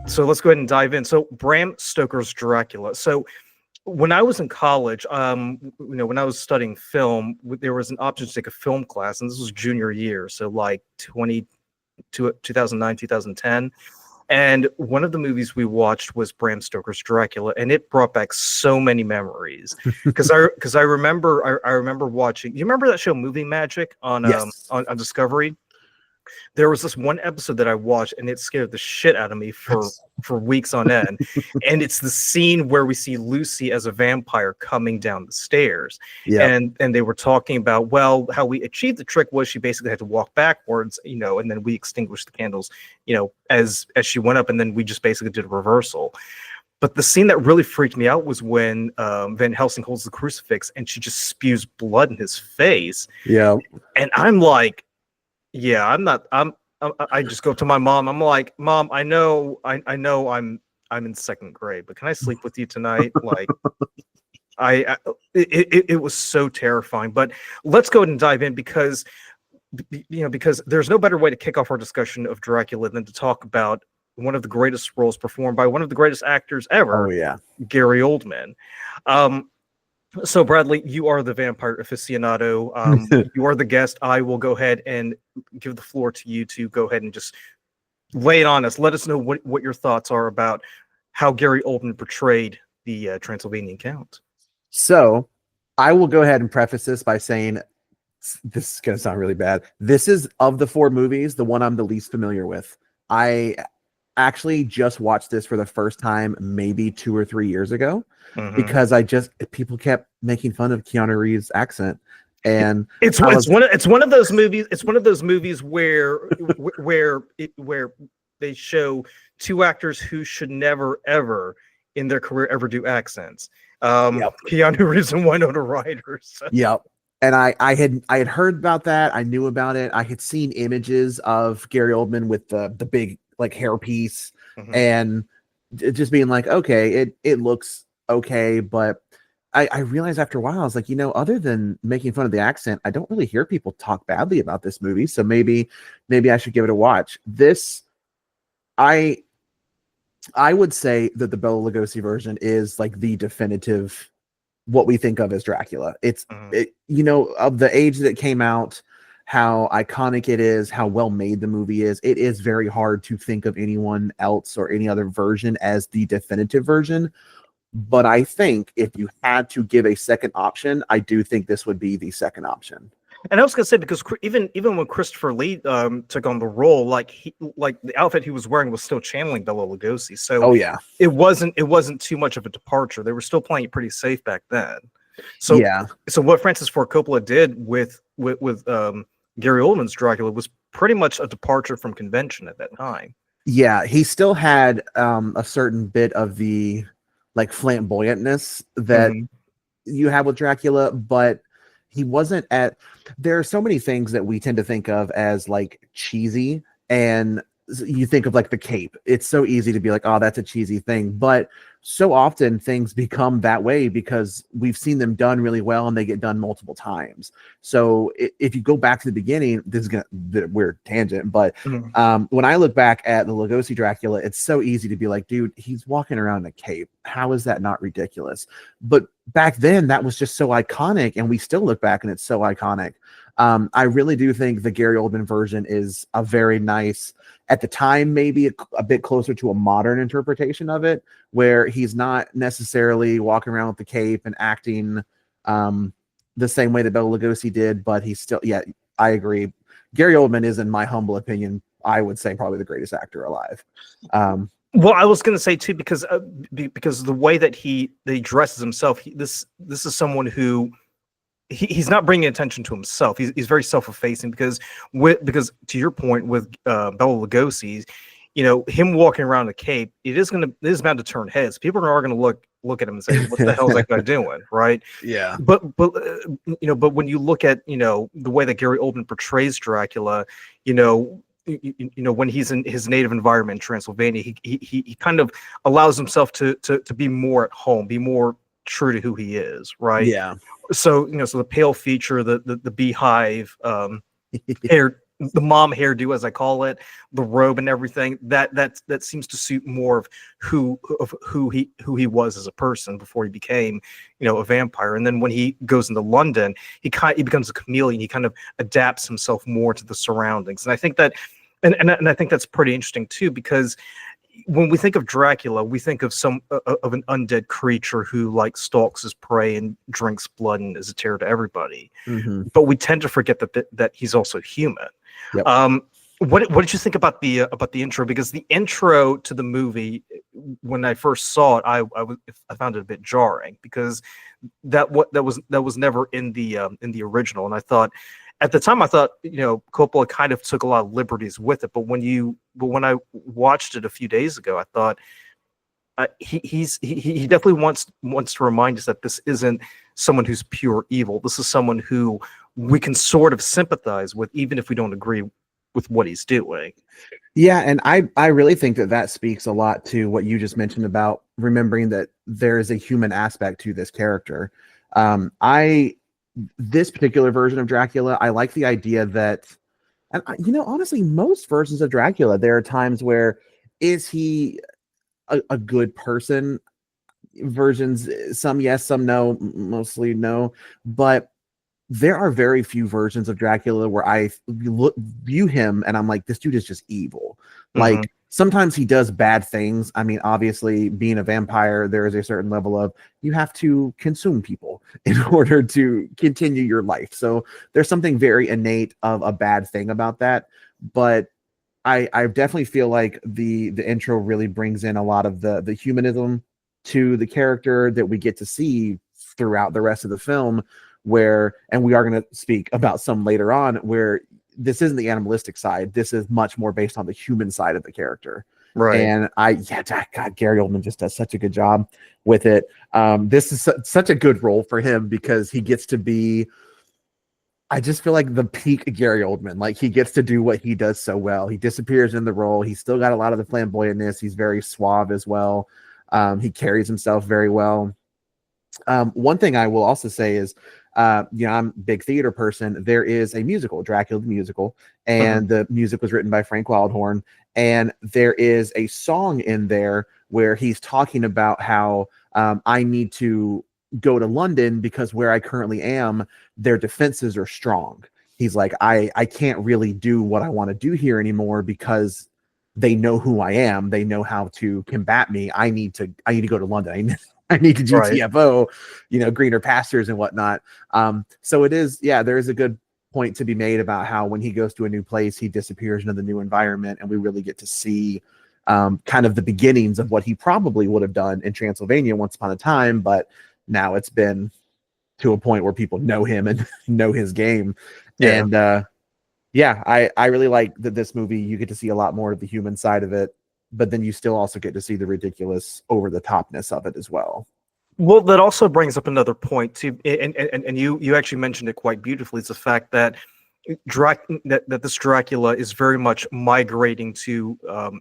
So let's go ahead and dive in. So Bram Stoker's Dracula. So when I was in college, when I was studying film, there was an option to take a film class, and this was junior year, so like 2009, 2010. And one of the movies we watched was Bram Stoker's Dracula, and it brought back so many memories. Because I remember watching. You remember that show Movie Magic on Yes. on Discovery? There was this one episode that I watched, and it scared the shit out of me for weeks on end. And it's the scene where we see Lucy as a vampire coming down the stairs. Yeah. And they were talking about, well, how we achieved the trick was she basically had to walk backwards, and then we extinguished the candles, as she went up, and then we just basically did a reversal. But the scene that really freaked me out was when Van Helsing holds the crucifix and she just spews blood in his face. Yeah. And I'm like, yeah, I just go to my mom. I'm like, Mom, I know I'm in second grade, but can I sleep with you tonight? Like, it was so terrifying. But let's go ahead and dive in because there's no better way to kick off our discussion of Dracula than to talk about one of the greatest roles performed by one of the greatest actors ever. Oh yeah, Gary Oldman. So Bradley, you are the vampire aficionado. You are the guest. I will go ahead and give the floor to you to go ahead and just lay it on us. Let us know what your thoughts are about how Gary Oldman portrayed the Transylvanian Count. So I will go ahead and preface this by saying this is going to sound really bad. This is, of the four movies, the one I'm the least familiar with. I actually just watched this for the first time maybe 2 or 3 years ago. Because people kept making fun of Keanu Reeves' accent, and it's one of those movies. It's one of those movies where they show two actors who should never ever in their career ever do accents. Keanu Reeves and Winona Ryder. So. Yep. And I had heard about that. I knew about it. I had seen images of Gary Oldman with the big like hairpiece, and just being like, okay, it looks okay, but I realized after a while, I was like, other than making fun of the accent, I don't really hear people talk badly about this movie. So maybe I should give it a watch. This, I would say that the Bela Lugosi version is like the definitive, what we think of as Dracula. It's, of the age that it came out, how iconic it is, how well made the movie is. It is very hard to think of anyone else or any other version as the definitive version. But I think if you had to give a second option, I do think this would be the second option. And I was gonna say, because even when Christopher Lee took on the role, like the outfit he was wearing was still channeling Bela Lugosi. So it wasn't too much of a departure. They were still playing it pretty safe back then. So so what Francis Ford Coppola did with Gary Oldman's Dracula was pretty much a departure from convention at that time. Yeah, he still had a certain bit of the like flamboyantness that you have with Dracula, but he wasn't there are so many things that we tend to think of as like cheesy, and you think of like the cape. It's so easy to be like, oh, that's a cheesy thing, but so often things become that way because we've seen them done really well and they get done multiple times. So if you go back to the beginning, this is gonna be a weird tangent, but when I look back at the Lugosi Dracula, it's so easy to be like, dude, he's walking around in a cape. How is that not ridiculous? But back then that was just so iconic, and we still look back and it's so iconic. I really do think the Gary Oldman version is a very nice, at the time, maybe a bit closer to a modern interpretation of it, where he's not necessarily walking around with the cape and acting the same way that Bela Lugosi did, but he's still, I agree. Gary Oldman is, in my humble opinion, I would say probably the greatest actor alive. Well, I was going to say too, because the way that he dresses himself, this is someone who he's not bringing attention to himself. He's very self-effacing because to your point with Bela Lugosi, him walking around the cape, it is bound to turn heads. People are going to look at him and say, "What the hell is that guy doing?" Right? Yeah. But when you look at the way that Gary Oldman portrays Dracula, when he's in his native environment in Transylvania, he kind of allows himself to be more at home, be more true to who he is, right? Yeah. So so the pale feature, the beehive hair the mom hairdo, as I call it, the robe and everything, that seems to suit more of who he was as a person before he became, a vampire. And then when he goes into London, he becomes a chameleon. He kind of adapts himself more to the surroundings. And I think that, and I think that's pretty interesting too, because when we think of Dracula, we think of of an undead creature who like stalks his prey and drinks blood and is a terror to everybody. Mm-hmm. But we tend to forget that he's also human. Yep. What did you think about the intro? Because the intro to the movie, when I first saw it, I found it a bit jarring, because that was never in the original, and I thought. At the time, I thought, Coppola kind of took a lot of liberties with it. But when I watched it a few days ago, I thought he definitely wants to remind us that this isn't someone who's pure evil. This is someone who we can sort of sympathize with, even if we don't agree with what he's doing. Yeah, and I really think that speaks a lot to what you just mentioned about remembering that there is a human aspect to this character. This particular version of Dracula, I like the idea that, and honestly, most versions of Dracula, there are times where, is he a good person? Versions, some yes, some no, mostly no. But there are very few versions of Dracula where I view him and I'm like, this dude is just evil. Mm-hmm. Like, sometimes he does bad things. I mean, obviously, being a vampire, there is a certain level of you have to consume people in order to continue your life. So there's something very innate of a bad thing about that. But I definitely feel like the intro really brings in a lot of the humanism to the character that we get to see throughout the rest of the film, where, and we are going to speak about some later on, where this isn't the animalistic side. This is much more based on the human side of the character. Right. And God, Gary Oldman just does such a good job with it. This is such a good role for him, because he gets to be, I just feel like the peak Gary Oldman. Like, he gets to do what he does so well. He disappears in the role. He's still got a lot of the flamboyantness. He's very suave as well. He carries himself very well. One thing I will also say is, I'm a big theater person. There is a musical, Dracula the musical, and the music was written by Frank Wildhorn. And there is a song in there where he's talking about how I need to go to London because where I currently am, their defenses are strong. He's like, I can't really do what I want to do here anymore because they know who I am. They know how to combat me. I need to go to London. I need to do TFO, greener pastures and whatnot. So it is, there is a good point to be made about how when he goes to a new place, he disappears into the new environment, and we really get to see kind of the beginnings of what he probably would have done in Transylvania once upon a time, but now it's been to a point where people know him and know his game. Yeah. And I really like that this movie, you get to see a lot more of the human side of it, but then you still also get to see the ridiculous over the topness of it as well. Well, that also brings up another point too, and you actually mentioned it quite beautifully. It's the fact that that this Dracula is very much migrating to a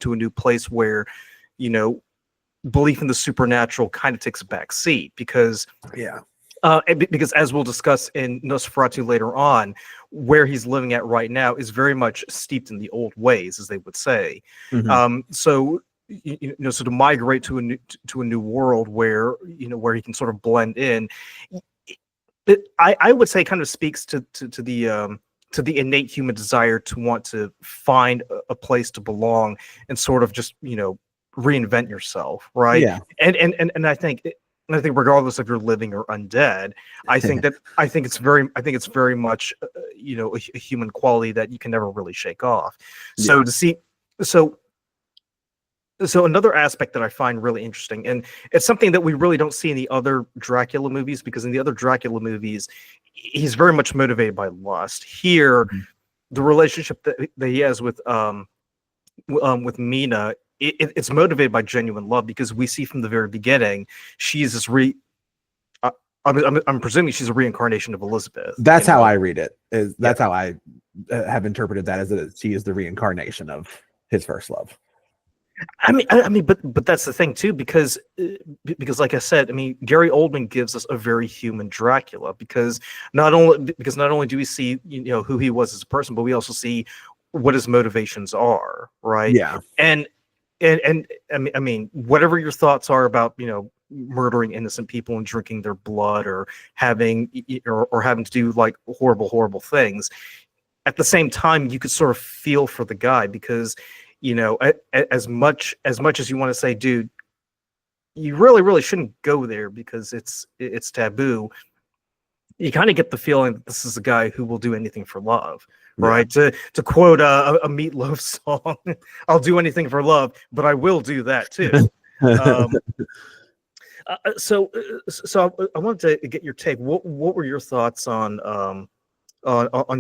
new place where, belief in the supernatural kind of takes a back seat, because because as we'll discuss in Nosferatu later on, where he's living at right now is very much steeped in the old ways, as they would say. Mm-hmm. So to migrate to a new world where where he can sort of blend in, I would say kind of speaks to the innate human desire to want to find a place to belong and sort of just reinvent yourself, right? Yeah. And I think regardless if you're living or undead, I think it's very much a human quality that you can never really shake off. So to see so another aspect that I find really interesting, and it's something that we really don't see in the other Dracula movies, because in the other Dracula movies, he's very much motivated by lust. Here, the relationship that he has with Mina, it's motivated by genuine love, because we see from the very beginning she's this I'm presuming she's a reincarnation of Elizabeth. That's how I read it. That's how I have interpreted that, as that she is the reincarnation of his first love. but that's the thing too, because like I said, I mean, Gary Oldman gives us a very human Dracula, because not only do we see who he was as a person, but we also see what his motivations are, right? Yeah. And I mean, whatever your thoughts are about murdering innocent people and drinking their blood, or having having to do like horrible things, at the same time you could sort of feel for the guy, because as much as you want to say, dude, you really shouldn't go there because it's taboo, you kind of get the feeling that this is a guy who will do anything for love, right? To quote a Meatloaf song, I'll do anything for love, but I will do that too. So I wanted to get your take. What were your thoughts on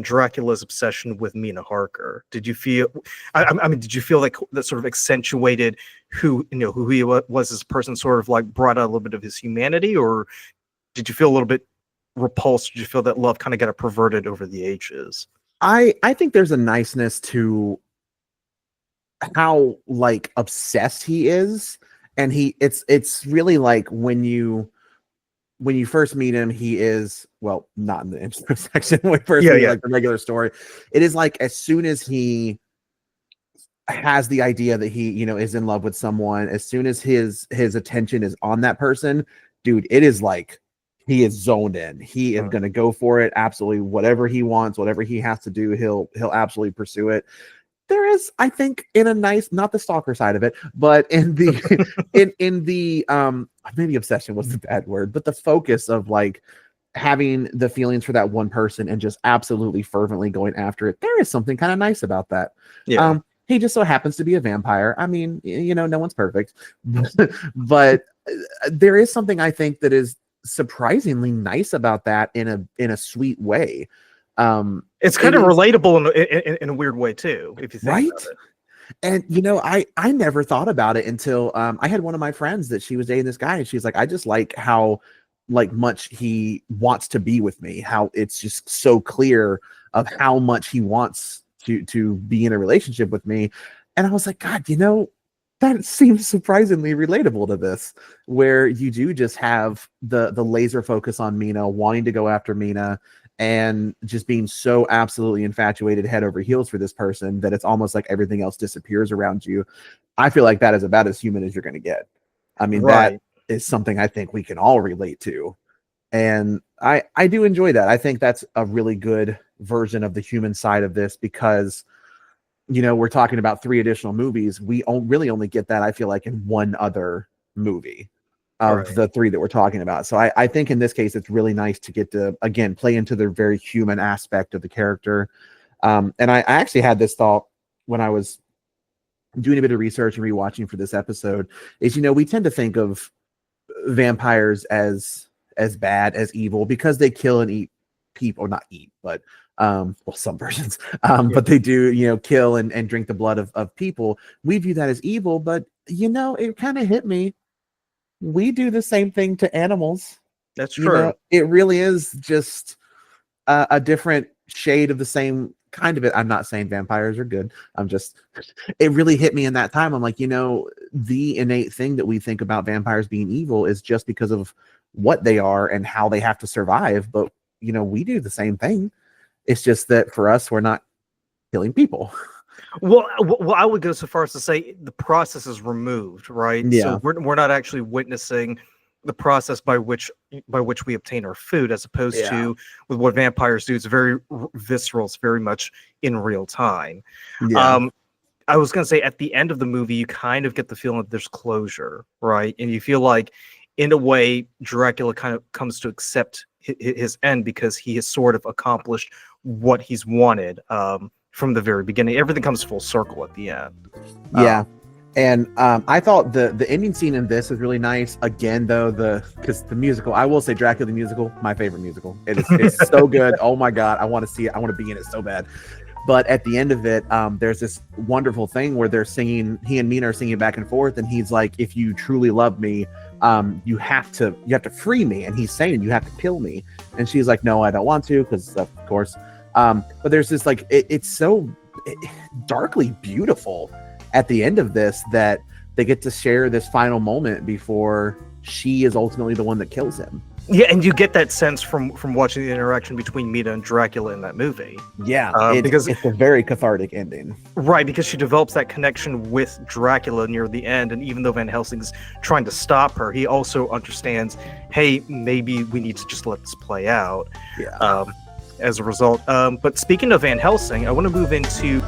Dracula's obsession with Mina Harker? Did you feel? I mean, did you feel like that sort of accentuated who he was as a person, sort of like brought out a little bit of his humanity, or did you feel a little bit repulsed? Did you feel that love kind of got perverted over the ages? I think there's a niceness to how like obsessed he is, and it's really like when you first meet him, he is, well, not in the intro section, when we first meet like the regular story, it is like as soon as he has the idea that he is in love with someone, as soon as his attention is on that person, dude, it is like he is zoned in. He is going to go for it. Absolutely. Whatever he wants, whatever he has to do, he'll absolutely pursue it. There is, I think, in a nice, not the stalker side of it, but in the, in the, maybe obsession was the bad word, but the focus of like having the feelings for that one person and just absolutely fervently going after it. There is something kind of nice about that. Yeah. He just so happens to be a vampire. I mean, no one's perfect, but there is something I think that is surprisingly nice about that in a sweet way. It's kind of relatable in a weird way too, if you think about it. And I never thought about it until I had one of my friends that she was dating this guy, and she's like, I just like how much he wants to be with me, how it's just so clear of how much he wants to be in a relationship with me. And I was like, God, that seems surprisingly relatable to this, where you do just have the laser focus on Mina, wanting to go after Mina, and just being so absolutely infatuated head over heels for this person that it's almost like everything else disappears around you. I feel like that is about as human as you're going to get. I mean, that is something I think we can all relate to. And I do enjoy that. I think that's a really good version of the human side of this, because we're talking about 3 additional movies. We really only get that, I feel like, in one other movie of the 3 that we're talking about. So I think in this case, it's really nice to get to, again, play into the very human aspect of the character. And I actually had this thought when I was doing a bit of research and rewatching for this episode, is, we tend to think of vampires as bad, as evil, because they kill and eat people, or not eat, but well, some versions, but they do, kill and drink the blood of people. We view that as evil, but it kind of hit me. We do the same thing to animals. That's true. It really is just a different shade of the same kind of it. I'm not saying vampires are good. It really hit me in that time. I'm like, the innate thing that we think about vampires being evil is just because of what they are and how they have to survive. But, we do the same thing. It's just that for us, we're not killing people. Well, I would go so far as to say the process is removed, right? Yeah. So we're not actually witnessing the process by which we obtain our food, as opposed to with what vampires do. It's very visceral. It's very much in real time. Yeah. I was going to say, at the end of the movie, you kind of get the feeling that there's closure, right? And you feel like, in a way, Dracula kind of comes to accept his end, because he has sort of accomplished what he's wanted from the very beginning. Everything comes full circle at the end. Yeah. And I thought the ending scene in this is really nice. Again, though, because the musical, I will say, Dracula the musical, my favorite musical. It's so good. Oh my God, I want to see it. I want to be in it so bad. But at the end of it, there's this wonderful thing where they're singing. He and Mina are singing back and forth, and he's like, "If you truly love me, you have to free me." And he's saying, "You have to kill me." And she's like, "No, I don't want to," because of course. But there's this like, it's so darkly beautiful. at the end of this that they get to share this final moment before she is ultimately the one that kills him. Yeah, and you get that sense from watching the interaction between Mina and Dracula in that movie. Yeah, because it's a very cathartic ending. Right, because she develops that connection with Dracula near the end, and even though Van Helsing's trying to stop her, he also understands, hey, maybe we need to just let this play out. Yeah. As a result. But speaking of Van Helsing, I want to move into